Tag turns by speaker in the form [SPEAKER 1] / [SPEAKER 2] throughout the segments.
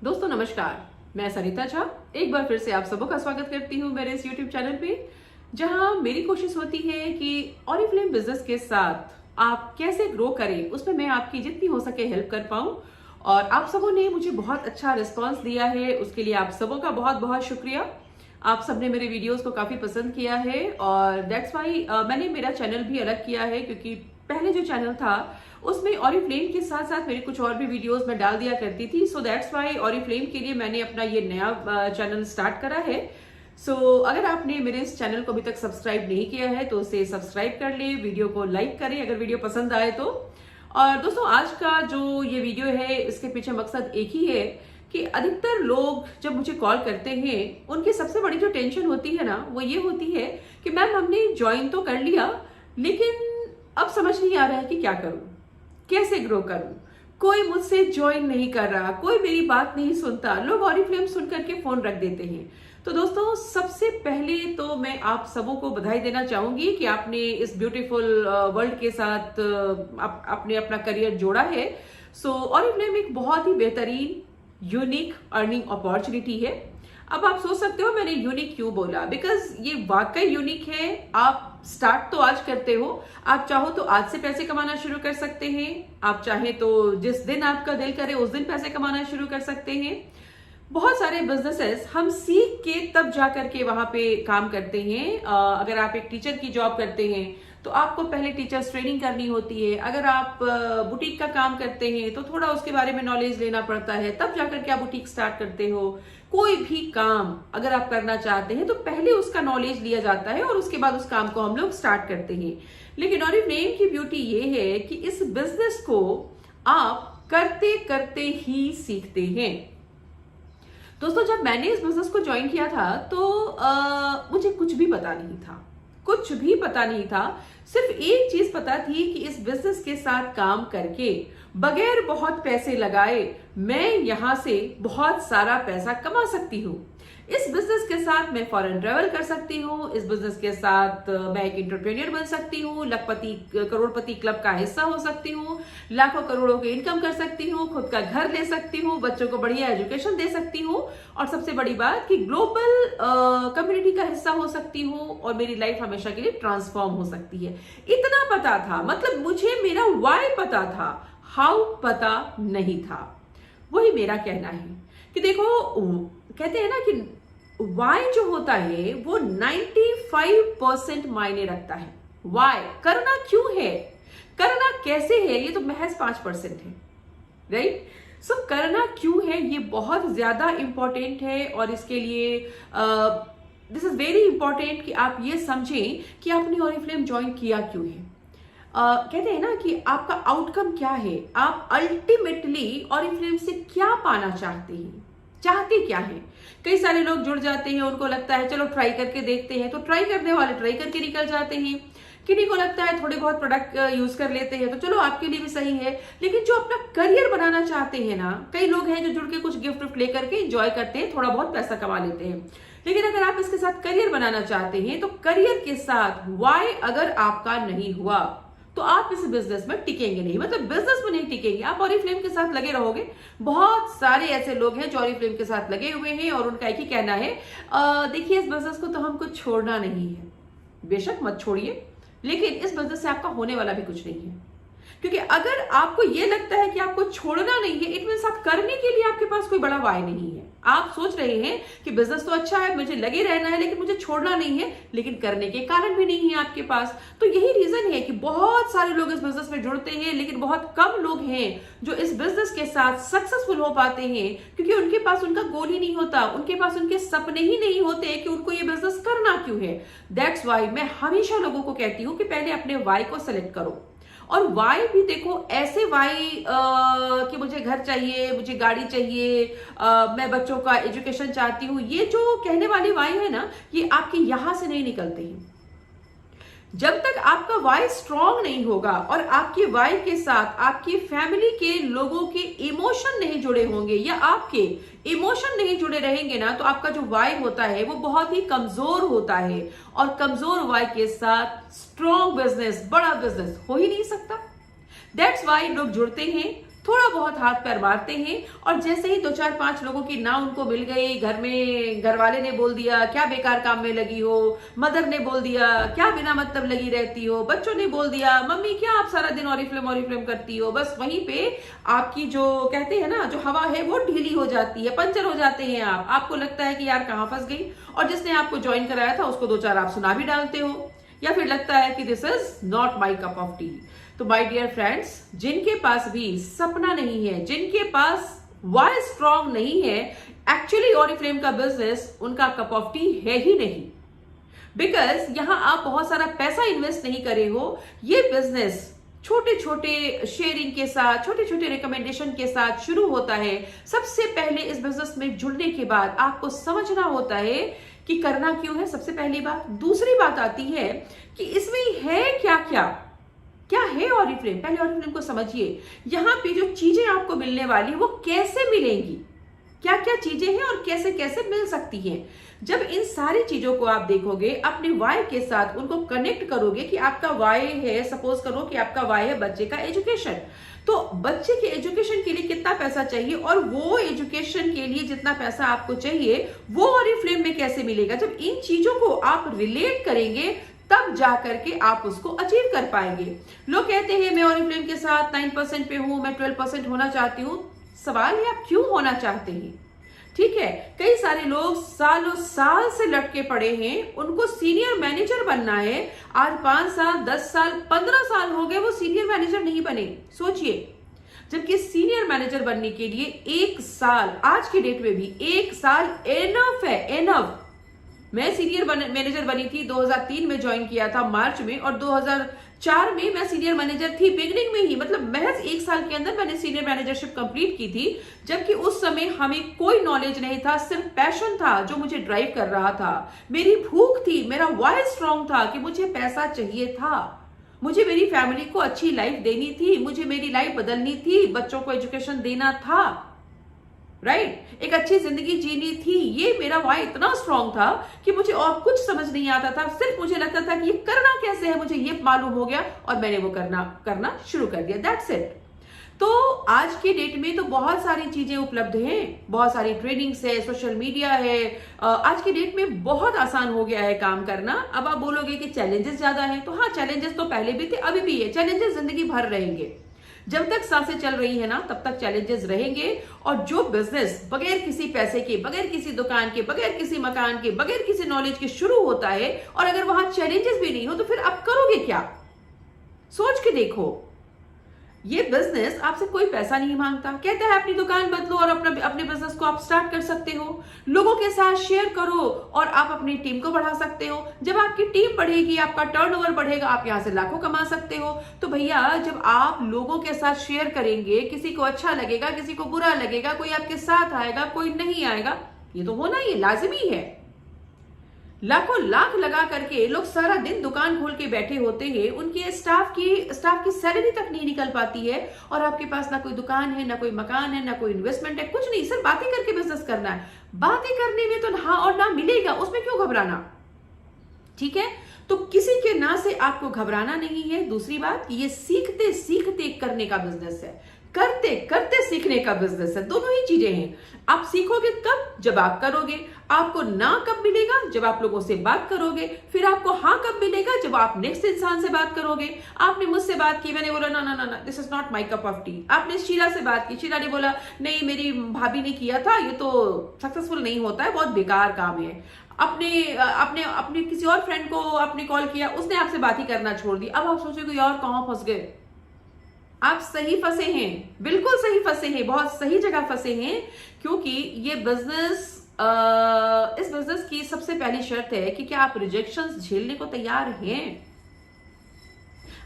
[SPEAKER 1] दोस्तों नमस्कार, मैं सरिता झा एक बार फिर से आप सबों का स्वागत करती हूँ मेरे इस YouTube चैनल पे, जहां मेरी कोशिश होती है कि ऑरिफ्लेम बिजनेस के साथ आप कैसे ग्रो करें, उसमें मैं आपकी जितनी हो सके हेल्प कर पाऊं। और आप सबों ने मुझे बहुत अच्छा रिस्पांस दिया है, उसके लिए आप सबों का बहुत बहुत शुक्रिया। आप सबने मेरे वीडियोस को काफी पसंद किया है और दैट्स वाई मैंने मेरा चैनल भी अलग किया है, क्योंकि पहले जो चैनल था उसमें ऑरिफ्लेम के साथ साथ मेरे कुछ और भी वीडियोस मैं डाल दिया करती थी। सो दैट्स वाई ऑरिफ्लेम के लिए मैंने अपना ये नया चैनल स्टार्ट करा है। सो अगर आपने मेरे इस चैनल को अभी तक सब्सक्राइब नहीं किया है तो उसे सब्सक्राइब कर ले, वीडियो को लाइक करें अगर वीडियो पसंद आए तो। और दोस्तों आज का जो ये वीडियो है इसके पीछे मकसद एक ही है कि अधिकतर लोग जब मुझे कॉल करते हैं उनकी सबसे बड़ी जो टेंशन होती है ना वो ये होती है कि मैम हमने ज्वाइन तो कर लिया लेकिन अब समझ नहीं आ रहा है कि क्या करूं, कैसे ग्रो करूं, कोई मुझसे ज्वाइन नहीं कर रहा, कोई मेरी बात नहीं सुनता, लोग ऑरिफ्लेम सुन करके फोन रख देते हैं। तो दोस्तों सबसे पहले तो मैं आप सबों को बधाई देना चाहूंगी कि आपने इस ब्यूटीफुल वर्ल्ड के साथ आपने अपना करियर जोड़ा है। सो ऑरिफ्लेम एक बहुत ही बेहतरीन यूनिक अर्निंग अपॉर्चुनिटी है। अब आप सोच सकते हो मैंने यूनिक क्यों बोला, बिकॉज ये वाकई यूनिक है। आप स्टार्ट तो आज करते हो, आप चाहो तो आज से पैसे कमाना शुरू कर सकते हैं, आप चाहे तो जिस दिन आपका दिल करे उस दिन पैसे कमाना शुरू कर सकते हैं। बहुत सारे बिजनेसेस हम सीख के तब जा करके वहां पे काम करते हैं। अगर आप एक टीचर की जॉब करते हैं तो आपको पहले टीचर्स ट्रेनिंग करनी होती है। अगर आप बुटीक का काम करते हैं तो थोड़ा उसके बारे में नॉलेज लेना पड़ता है, तब जाकर के आप बुटीक स्टार्ट करते हो। कोई भी काम अगर आप करना चाहते हैं तो पहले उसका नॉलेज लिया जाता है और उसके बाद उस काम को हम लोग स्टार्ट करते हैं। लेकिन ऑरिफ्लेम की ब्यूटी ये है कि इस बिजनेस को आप करते करते ही सीखते हैं। दोस्तों जब मैंने इस बिजनेस को ज्वाइन किया था तो मुझे कुछ भी पता नहीं था, कुछ भी पता नहीं था। सिर्फ एक चीज पता थी कि इस बिजनेस के साथ काम करके बगैर बहुत पैसे लगाए मैं यहां से बहुत सारा पैसा कमा सकती हूँ। इस बिजनेस के साथ मैं फॉरेन ट्रेवल कर सकती हूँ, इस बिजनेस के साथ मैं एक एंटरप्रेन्योर बन सकती हूँ, लखपति करोड़पति क्लब का हिस्सा हो सकती हूँ, लाखों करोड़ों की इनकम कर सकती हूँ, खुद का घर ले सकती हूँ, बच्चों को बढ़िया एजुकेशन दे सकती हूँ और सबसे बड़ी बात कि ग्लोबल कम्युनिटी का हिस्सा हो सकती हूँ और मेरी लाइफ हमेशा के लिए ट्रांसफॉर्म हो सकती है। इतना पता था, मतलब मुझे मेरा वाई पता था, हाउ पता नहीं था। वही मेरा कहना है कि देखो कहते हैं ना कि वाई जो होता है वो 95% मायने रखता है। वाई करना क्यों है, करना कैसे है, ये तो महज 5% है, राइट। सो करना क्यों है ये बहुत ज्यादा इंपॉर्टेंट है और इसके लिए दिस इज वेरी इंपॉर्टेंट कि आप ये समझें कि आपने ऑरिफ्लेम ज्वाइन किया क्यों है। कहते हैं ना कि आपका आउटकम क्या है, आप अल्टीमेटली ऑरिफ्लेम से क्या पाना चाहते हैं, चाहते क्या है। कई सारे लोग जुड़ जाते हैं, उनको लगता है चलो ट्राई करके देखते हैं, तो ट्राई करने वाले ट्राई करके निकल जाते हैं। किन्हीं को लगता है थोड़े बहुत प्रोडक्ट यूज कर लेते हैं तो चलो आपके लिए भी सही है। लेकिन जो अपना करियर बनाना चाहते हैं ना, कई लोग हैं जो जुड़ के कुछ गिफ्ट विफ्ट लेकर के एंजॉय करते हैं, थोड़ा बहुत पैसा कमा लेते हैं। लेकिन अगर आप इसके साथ करियर बनाना चाहते हैं तो करियर के साथ वाई अगर आपका नहीं हुआ तो आप इस बिजनेस में टिकेंगे नहीं, मतलब बिजनेस में नहीं टिकेंगे, आप ऑरिफ्लेम के साथ लगे रहोगे। बहुत सारे ऐसे लोग हैं जो ऑरिफ्लेम के साथ लगे हुए हैं और उनका एक ही कहना है देखिए इस बिजनेस को तो हमको छोड़ना नहीं है। बेशक मत छोड़िए, लेकिन इस बिजनेस से आपका होने वाला भी कुछ नहीं है। क्योंकि अगर आपको ये लगता है कि आपको छोड़ना नहीं है, इट मींस आप करने के लिए आपके पास कोई बड़ा वाई नहीं है। आप सोच रहे हैं कि बिजनेस तो अच्छा है, मुझे लगे रहना है, लेकिन मुझे छोड़ना नहीं है, लेकिन करने के कारण भी नहीं है आपके पास। तो यही रीजन है कि बहुत सारे लोग इस बिजनेस में जुड़ते हैं लेकिन बहुत कम लोग हैं जो इस बिजनेस के साथ सक्सेसफुल हो पाते हैं, क्योंकि उनके पास उनका गोल ही नहीं होता, उनके पास उनके सपने ही नहीं होते कि उनको ये बिजनेस करना क्यों है। दैट्स वाई मैं हमेशा लोगों को कहती हूँ कि पहले अपने वाई को सेलेक्ट करो। और वाई भी देखो ऐसे वाई कि मुझे घर चाहिए, मुझे गाड़ी चाहिए, मैं बच्चों का एजुकेशन चाहती हूँ, ये जो कहने वाली वाई है ना, ये आपके यहां से नहीं निकलते हैं। जब तक आपका वाई स्ट्रांग नहीं होगा और आपके वाई के साथ आपकी फैमिली के लोगों के इमोशन नहीं जुड़े होंगे या आपके इमोशन नहीं जुड़े रहेंगे ना, तो आपका जो वाई होता है वो बहुत ही कमजोर होता है और कमजोर वाई के साथ स्ट्रांग बिजनेस, बड़ा बिजनेस हो ही नहीं सकता। दैट्स वाई लोग जुड़ते हैं, थोड़ा बहुत हाथ पैर मारते हैं और जैसे ही 2 4 5 लोगों की ना उनको मिल गई, घर में घर वाले ने बोल दिया क्या बेकार काम में लगी हो, मदर ने बोल दिया क्या बिना मतलब लगी रहती हो, बच्चों ने बोल दिया मम्मी क्या आप सारा दिन ऑरिफ्लेम करती हो, बस वहीं पे आपकी जो कहते हैं ना जो हवा है वो ढीली हो जाती है, पंचर हो जाते हैं आपको लगता है कि यार कहाँ फंस गई, और जिसने आपको ज्वाइन कराया था उसको 2 4 आप सुना भी डालते हो, या फिर लगता है कि this is not my cup of T. तो माय डियर फ्रेंड्स, जिनके पास भी सपना नहीं है, जिनके पास वाई स्ट्रॉन्ग नहीं है, एक्चुअली ऑरिफ्लेम का बिजनेस उनका कप ऑफ टी है ही नहीं। बिकॉज यहां आप बहुत सारा पैसा इन्वेस्ट नहीं करे हो, ये बिजनेस छोटे छोटे शेयरिंग के साथ, छोटे छोटे रिकमेंडेशन के साथ शुरू होता है। सबसे पहले इस बिजनेस में जुड़ने के बाद आपको समझना होता है कि करना क्यों है, सबसे पहली बात। दूसरी बात आती है कि इसमें है क्या क्या क्या है ऑरिफ्लेम, पहले ऑरिफ्लेम को समझिए। यहां पे जो चीजें आपको मिलने वाली वो कैसे मिलेंगी, क्या क्या चीजें हैं और कैसे कैसे मिल सकती हैं। जब इन सारी चीजों को आप देखोगे, अपने वाई के साथ उनको कनेक्ट करोगे कि आपका वाई है, सपोज करो कि आपका वाई है बच्चे का एजुकेशन, तो बच्चे के एजुकेशन के लिए कितना पैसा चाहिए और वो एजुकेशन के लिए जितना पैसा आपको चाहिए वो ऑरिफ्लेम में कैसे मिलेगा। जब इन चीजों को आप रिलेट करेंगे तब जाकर के आप उसको अचीव कर पाएंगे। लोग कहते हैं मैं ऑरिफ्लेम के साथ 9% पे हूं, मैं 12% होना चाहती हूं। सवाल है आप क्यों होना चाहते हैं, ठीक है। कई सारे लोग सालों साल से लटके पड़े हैं, उनको सीनियर मैनेजर बनना है, आज 5 साल 10 साल 15 साल हो गए वो सीनियर मैनेजर नहीं बने। सोचिए, जबकि सीनियर मैनेजर बनने के लिए 1 साल, आज की डेट में भी 1 साल एनफ है, एनफ। मैं सीनियर मैनेजर बनी थी, 2003 में ज्वाइन किया था मार्च में, और 2004 में मैं सीनियर मैनेजर थी बिगनिंग में ही, मतलब महज 1 साल के अंदर मैंने सीनियर मैनेजरशिप कंप्लीट की थी। जबकि उस समय हमें कोई नॉलेज नहीं था, सिर्फ पैशन था जो मुझे ड्राइव कर रहा था, मेरी भूख थी, मेरा वाई स्ट्रॉन्ग था कि मुझे पैसा चाहिए था, मुझे मेरी फैमिली को अच्छी लाइफ देनी थी, मुझे मेरी लाइफ बदलनी थी, बच्चों को एजुकेशन देना था, राइट, एक अच्छी जिंदगी जीनी थी। ये मेरा वाई इतना स्ट्रांग था कि मुझे और कुछ समझ नहीं आता था, सिर्फ मुझे लगता था कि ये करना कैसे है, मुझे ये मालूम हो गया और मैंने वो करना शुरू कर दिया, दैट्स इट। तो आज के डेट में तो बहुत सारी चीजें उपलब्ध हैं, बहुत सारी ट्रेनिंग्स है, सोशल मीडिया है, आज के डेट में बहुत आसान हो गया है काम करना। अब आप बोलोगे कि चैलेंजेस ज्यादा हैं, तो हाँ चैलेंजेस तो पहले भी थे, अभी भी है, चैलेंजेस जिंदगी भर रहेंगे। जब तक सांसें चल रही है ना तब तक चैलेंजेस रहेंगे। और जो बिजनेस बगैर किसी पैसे के, बगैर किसी दुकान के, बगैर किसी मकान के, बगैर किसी नॉलेज के शुरू होता है, और अगर वहां चैलेंजेस भी नहीं हो तो फिर आप करोगे क्या, सोच के देखो। ये बिजनेस आपसे कोई पैसा नहीं मांगता, कहता है अपनी दुकान बदलो और अपने बिजनेस को आप स्टार्ट कर सकते हो, लोगों के साथ शेयर करो और आप अपनी टीम को बढ़ा सकते हो। जब आपकी टीम बढ़ेगी, आपका टर्नओवर बढ़ेगा, आप यहां से लाखों कमा सकते हो। तो भैया जब आप लोगों के साथ शेयर करेंगे, किसी को अच्छा लगेगा, किसी को बुरा लगेगा, कोई आपके साथ आएगा, कोई नहीं आएगा, ये तो होना ही लाजमी है। लाखों लाख लगा करके लोग सारा दिन दुकान खोल के बैठे होते हैं, उनके स्टाफ की सैलरी तक नहीं निकल पाती है, और आपके पास ना कोई दुकान है, ना कोई मकान है, ना कोई इन्वेस्टमेंट है, कुछ नहीं, सिर्फ बातें करके बिजनेस करना है। बातें करने में तो हाँ और ना मिलेगा, उसमें क्यों घबराना, ठीक है। तो किसी के ना से आपको घबराना नहीं है। दूसरी बात, ये सीखते सीखते करने का बिजनेस है, करते करते सीखने का बिजनेस है, दोनों ही चीजें हैं। आप सीखोगे कब, जब आप करोगे। आपको ना कब मिलेगा, जब आप लोगों से बात करोगे। फिर आपको हाँ कब मिलेगा, जब आप नेक्स्ट इंसान से बात करोगे। आपने मुझसे बात की, मैंने बोला ना ना ना ना this is not my cup of T. आपने शीला से बात की, शीला ने बोला नहीं मेरी भाभी ने किया था, ये तो सक्सेसफुल नहीं होता है, बहुत बेकार काम है। अपने किसी और फ्रेंड को आपने कॉल किया, उसने आपसे बात ही करना छोड़ दी। अब आप सोचोगे यार कहां फंस गए। आप सही फंसे हैं, बिल्कुल सही फंसे हैं, बहुत सही जगह फंसे हैं। क्योंकि ये बिजनेस, इस बिजनेस की सबसे पहली शर्त है कि क्या आप रिजेक्शंस झेलने को तैयार हैं।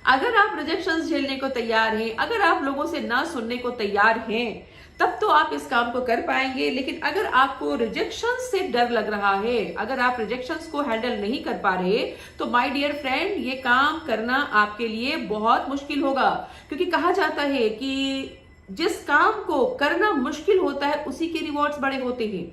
[SPEAKER 1] अगर आप रिजेक्शंस झेलने को तैयार हैं, अगर आप लोगों से ना सुनने को तैयार हैं, तब तो आप इस काम को कर पाएंगे। लेकिन अगर आपको रिजेक्शन से डर लग रहा है, अगर आप रिजेक्शंस को हैंडल नहीं कर पा रहे, तो माय डियर फ्रेंड ये काम करना आपके लिए बहुत मुश्किल होगा। क्योंकि कहा जाता है कि जिस काम को करना मुश्किल होता है उसी के रिवॉर्ड्स बड़े होते हैं।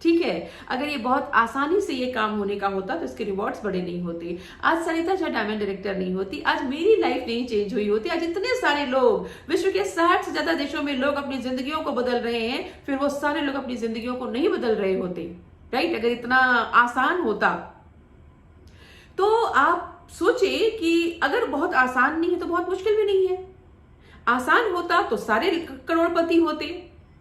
[SPEAKER 1] ठीक है, अगर ये बहुत आसानी से ये काम होने का होता तो इसके रिवॉर्ड्स बड़े नहीं होते। आज सरिता झा डायमंड डायरेक्टर नहीं होती, आज मेरी लाइफ नहीं चेंज हुई होती, आज इतने सारे लोग, विश्व के 60 से ज्यादा देशों में लोग अपनी जिंदगियों को बदल रहे हैं, फिर वो सारे लोग अपनी जिंदगियों को नहीं बदल रहे होते, राइट? अगर इतना आसान होता तो आप सोचे कि अगर बहुत आसान नहीं है तो बहुत मुश्किल भी नहीं है। आसान होता तो सारे करोड़पति होते,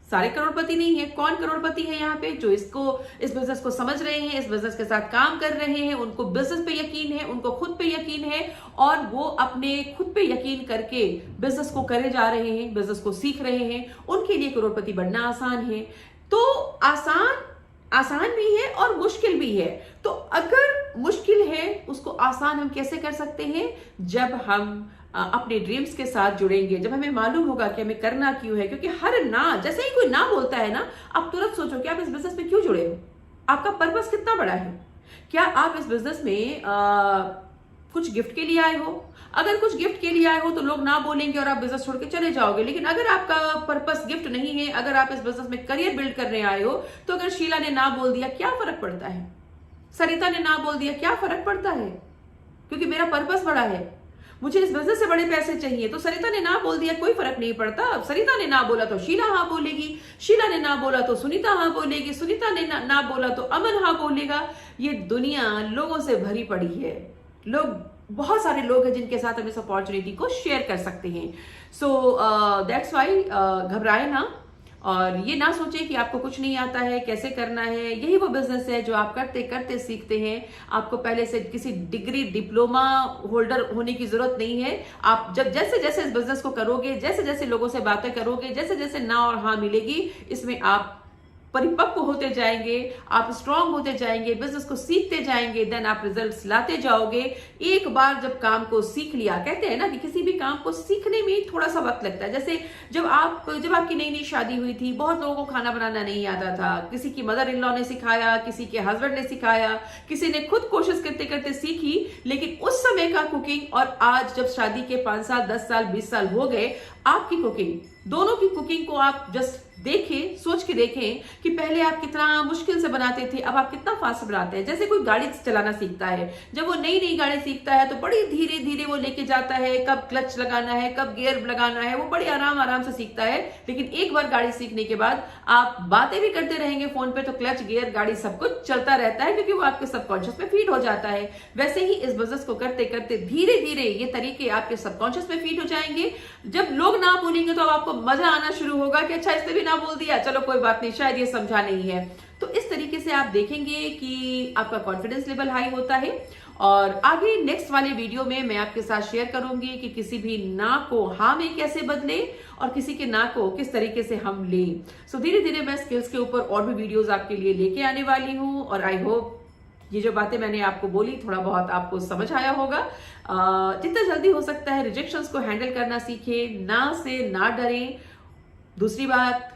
[SPEAKER 1] सारे करोड़पति नहीं है। कौन करोड़पति है यहाँ पे? जो इस बिजनेस को समझ रहे हैं, इस बिजनेस के साथ काम कर रहे हैं, उनको बिजनेस पे यकीन है, उनको खुद पे यकीन है, और वो अपने खुद पे यकीन करके बिजनेस को करे जा रहे हैं, बिजनेस को सीख रहे हैं। उनके लिए करोड़पति बनना आसान है। तो आसान भी है और मुश्किल भी है। तो अगर मुश्किल है उसको आसान हम कैसे कर सकते हैं? जब हम अपने ड्रीम्स के साथ जुड़ेंगे, जब हमें मालूम होगा कि हमें करना क्यों है। क्योंकि हर ना, जैसे ही कोई ना बोलता है ना, आप तुरंत सोचो कि आप इस बिजनेस में क्यों जुड़े हो, आपका पर्पस कितना बड़ा है। क्या आप इस बिजनेस में कुछ गिफ्ट के लिए आए हो? अगर कुछ गिफ्ट के लिए आए हो तो लोग ना बोलेंगे और आप बिजनेस छोड़ के चले जाओगे। लेकिन अगर आपका पर्पस गिफ्ट नहीं है, अगर आप इस बिजनेस में करियर बिल्ड करने आए हो, तो अगर शीला ने ना बोल दिया क्या फर्क पड़ता है, सरिता ने ना बोल दिया क्या फर्क पड़ता है? क्योंकि मेरा पर्पस बड़ा है, मुझे इस बिजनेस से बड़े पैसे चाहिए। तो सरिता ने ना बोल दिया, कोई फर्क नहीं पड़ता। सरिता ने ना बोला तो शीला हाँ बोलेगी, शीला ने ना बोला तो सुनीता हाँ बोलेगी, सुनीता ने ना बोला तो अमन हाँ बोलेगा। ये दुनिया लोगों से भरी पड़ी है। बहुत सारे लोग हैं जिनके साथ हम इस अपॉर्चुनिटी को शेयर कर सकते हैं। सो दैट्स वाई घबराए ना, और ये ना सोचे कि आपको कुछ नहीं आता है, कैसे करना है। यही वो बिजनेस है जो आप करते करते सीखते हैं। आपको पहले से किसी डिग्री डिप्लोमा होल्डर होने की जरूरत नहीं है। आप जब जैसे जैसे इस बिजनेस को करोगे, जैसे जैसे लोगों से बातें करोगे, जैसे जैसे ना और हाँ मिलेगी, इसमें आप परिपक्व होते जाएंगे, आप स्ट्रांग होते जाएंगे, बिजनेस को सीखते जाएंगे, देन आप रिजल्ट्स लाते जाओगे। एक बार जब काम को सीख लिया, कहते हैं ना कि किसी भी काम को सीखने में थोड़ा सा वक्त लगता है। जैसे जब आपकी नई नई शादी हुई थी, बहुत लोगों को खाना बनाना नहीं आता था। किसी की मदर इन लॉ ने सिखाया, किसी के हस्बैंड ने सिखाया, किसी ने खुद कोशिश करते करते सीखी। लेकिन उस समय का कुकिंग और आज जब शादी के 5 साल, 10 साल, 20 साल हो गए, आपकी कुकिंग, दोनों की कुकिंग को आप जस्ट देखें, सोच के देखें कि पहले आप कितना मुश्किल से बनाते थे, अब आप कितना फास्ट बनाते हैं। जैसे कोई गाड़ी चलाना सीखता है, जब वो नई नई गाड़ी सीखता है तो बड़ी धीरे धीरे वो लेके जाता है, कब क्लच लगाना है, कब गियर लगाना है, वो बड़े आराम आराम से सीखता है। लेकिन एक बार गाड़ी सीखने के बाद आप बातें भी करते रहेंगे फोन पे तो क्लच, गियर, गाड़ी सब कुछ चलता रहता है, क्योंकि वो आपके सबकॉन्शियस में फीड हो जाता है। वैसे ही इस बिजनेस को करते करते धीरे धीरे ये तरीके आपके सबकॉन्शियस में फीड हो जाएंगे। जब लोग ना बोलेंगे तो अब आपको मजा आना शुरू होगा कि अच्छा इसने भी ना बोल दिया, चलो कोई बात नहीं, शायद ये समझा नहीं है। तो इस तरीके से आप देखेंगे कि आपका कॉन्फिडेंस लेवल हाई होता है। और आगे नेक्स्ट वाले वीडियो में मैं आपके साथ शेयर करूंगी कि किसी भी ना को हाँ में कैसे बदले और किसी के ना को किस तरीके से हम लें। सो धीरे धीरे मैं स्किल्स के ऊपर और भी वीडियोस आपके लिए लेके आने वाली हूँ, और आई होप ये जो बातें मैंने आपको बोली थोड़ा बहुत आपको समझ आया होगा। जितना जल्दी हो सकता है रिजेक्शंस को हैंडल करना सीखे, ना से ना डरें। दूसरी बात,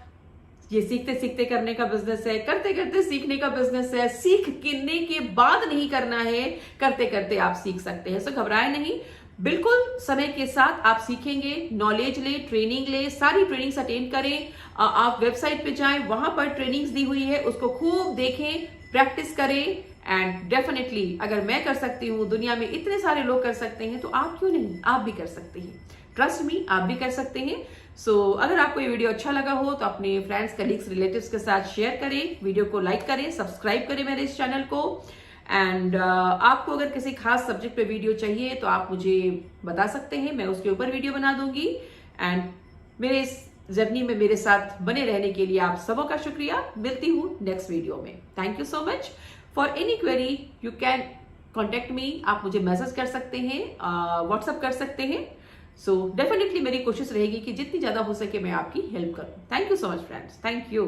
[SPEAKER 1] ये सीखते सीखते करने का बिजनेस है, करते करते सीखने का बिजनेस है। सीखने के बाद नहीं करना है, करते करते आप सीख सकते हैं। सो घबराए नहीं, बिल्कुल समय के साथ आप सीखेंगे। नॉलेज ले, ट्रेनिंग ले, सारी ट्रेनिंग्स अटेंड करें। आप वेबसाइट पे जाएं, वहां पर ट्रेनिंग्स दी हुई है, उसको खूब देखें, प्रैक्टिस करें। एंड डेफिनेटली अगर मैं कर सकती हूँ, दुनिया में इतने सारे लोग कर सकते हैं, तो आप क्यों नहीं, आप भी कर सकते हैं। ट्रस्ट मी, आप भी कर सकते हैं। सो अगर आपको ये वीडियो अच्छा लगा हो तो अपने फ्रेंड्स, कलीग्स, रिलेटिव्स के साथ शेयर करें, वीडियो को लाइक करें, सब्सक्राइब करें मेरे इस चैनल को। एंड आपको अगर किसी खास सब्जेक्ट पे वीडियो चाहिए तो आप मुझे बता सकते हैं, मैं उसके ऊपर वीडियो बना दूंगी। एंड मेरे इस जर्नी में मेरे साथ बने रहने के लिए आप सबों का शुक्रिया। मिलती हूँ नेक्स्ट वीडियो में। Thank you so much. For any query you can contact me, आप मुझे मैसेज कर सकते हैं, व्हाट्सअप कर सकते हैं। सो डेफिनेटली मेरी कोशिश रहेगी कि जितनी ज्यादा हो सके मैं आपकी हेल्प करूं। Thank you so much friends, thank you.